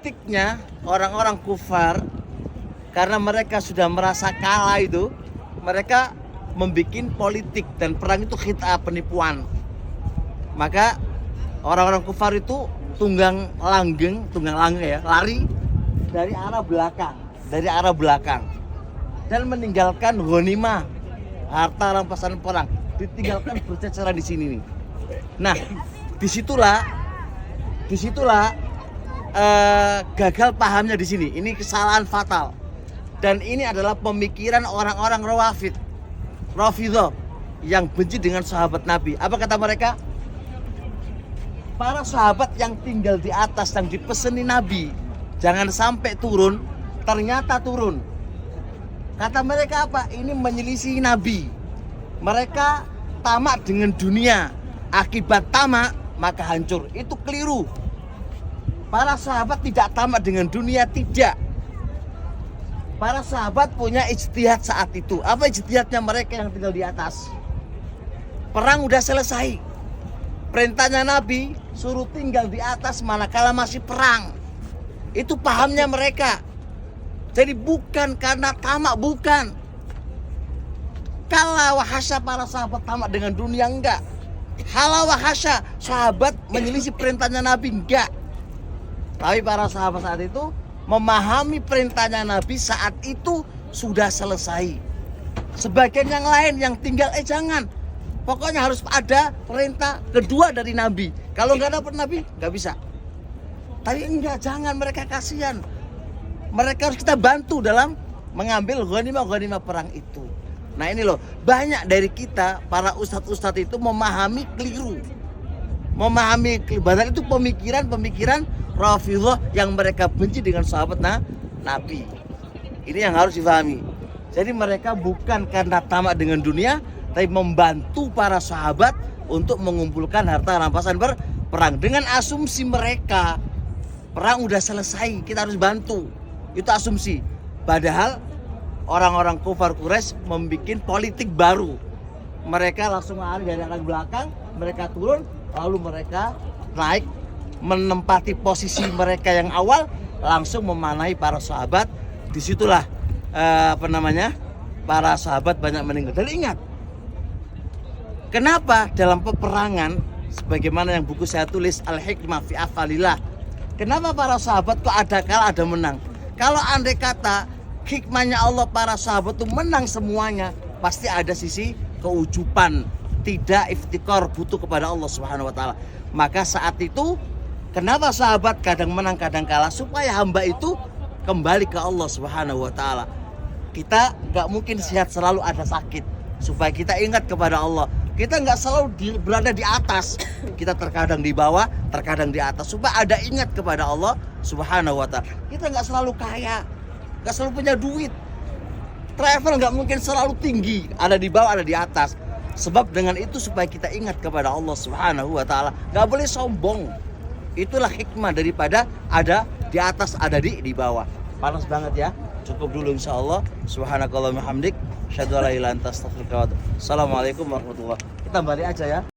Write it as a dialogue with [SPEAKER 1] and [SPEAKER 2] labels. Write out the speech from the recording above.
[SPEAKER 1] taktiknya orang-orang kufar, karena mereka sudah merasa kalah itu, mereka membuat politik dan perang itu khit'ah, penipuan. Maka orang-orang kufar itu tunggang langgeng ya, lari dari arah belakang dan meninggalkan ghanimah, harta rampasan perang, ditinggalkan berceceran di sini nih. Nah, disitulah gagal pahamnya di sini. Ini kesalahan fatal. Dan ini adalah pemikiran orang-orang Rafidhah yang benci dengan sahabat Nabi. Apa kata mereka? Para sahabat yang tinggal di atas, yang dipeseni Nabi, jangan sampai turun, ternyata turun. Kata mereka apa? Ini menyelisihi Nabi. Mereka tamak dengan dunia. Akibat tamak, maka hancur. Itu keliru. Para sahabat tidak tamak dengan dunia, tidak. Para sahabat punya ijtihad saat itu. Apa ijtihadnya mereka yang tinggal di atas? Perang udah selesai. Perintahnya Nabi suruh tinggal di atas manakala masih perang. Itu pahamnya mereka. Jadi bukan karena tamak, bukan. Kala wahasya para sahabat tamak dengan dunia, enggak. Hala wahasya sahabat menyelisih perintahnya Nabi, enggak. Tapi para sahabat saat itu memahami perintahnya Nabi saat itu sudah selesai. Sebagian yang lain yang tinggal jangan. Pokoknya harus ada perintah kedua dari Nabi. Kalau nggak dapat Nabi nggak bisa. Tapi enggak, jangan, mereka kasihan. Mereka harus kita bantu dalam mengambil ghanimah perang itu. Nah ini loh, banyak dari kita para ustadz-ustadz itu memahami keliru. Memahami keliru, itu pemikiran Rafidhah yang mereka benci dengan sahabat Nabi. Ini yang harus difahami. Jadi mereka bukan karena tamak dengan dunia, tapi membantu para sahabat untuk mengumpulkan harta rampasan perang. Dengan asumsi mereka perang udah selesai, kita harus bantu. Itu asumsi. Padahal orang-orang kufar Quraisy membuat politik baru. Mereka langsung lari dari arah belakang, mereka turun, lalu mereka naik menempati posisi mereka yang awal, langsung memanai para sahabat. Disitulah para sahabat banyak meninggal. Dan ingat, kenapa dalam peperangan, sebagaimana yang buku saya tulis Al-Hikmah fi Afalillah, kenapa para sahabat kok ada kalah ada menang? Kalau andai kata hikmahnya Allah, para sahabat itu menang semuanya, pasti ada sisi keujuban, tidak iftikar, butuh kepada Allah Subhanahu wa taala. Maka saat itu kenapa sahabat kadang menang kadang kalah? Supaya hamba itu kembali ke Allah Subhanahu wa taala. Kita gak mungkin sehat selalu, ada sakit. Supaya kita ingat kepada Allah. Kita gak selalu berada di atas. Kita terkadang di bawah, terkadang di atas. Supaya ada ingat kepada Allah Subhanahu wa taala. Kita gak selalu kaya, gak selalu punya duit. Travel gak mungkin selalu tinggi, ada di bawah, ada di atas. Sebab dengan itu supaya kita ingat kepada Allah Subhanahu wa taala. Gak boleh sombong. Itulah hikmah daripada ada di atas, ada di bawah. Panas banget ya. Cukup dulu insyaallah. Subhanakallahumma hamdik, asyhadu an la ilaha illa anta astaghfiruka wa atubu ilaik. Assalamualaikum warahmatullahi wabarakatuh. Kita balik aja ya.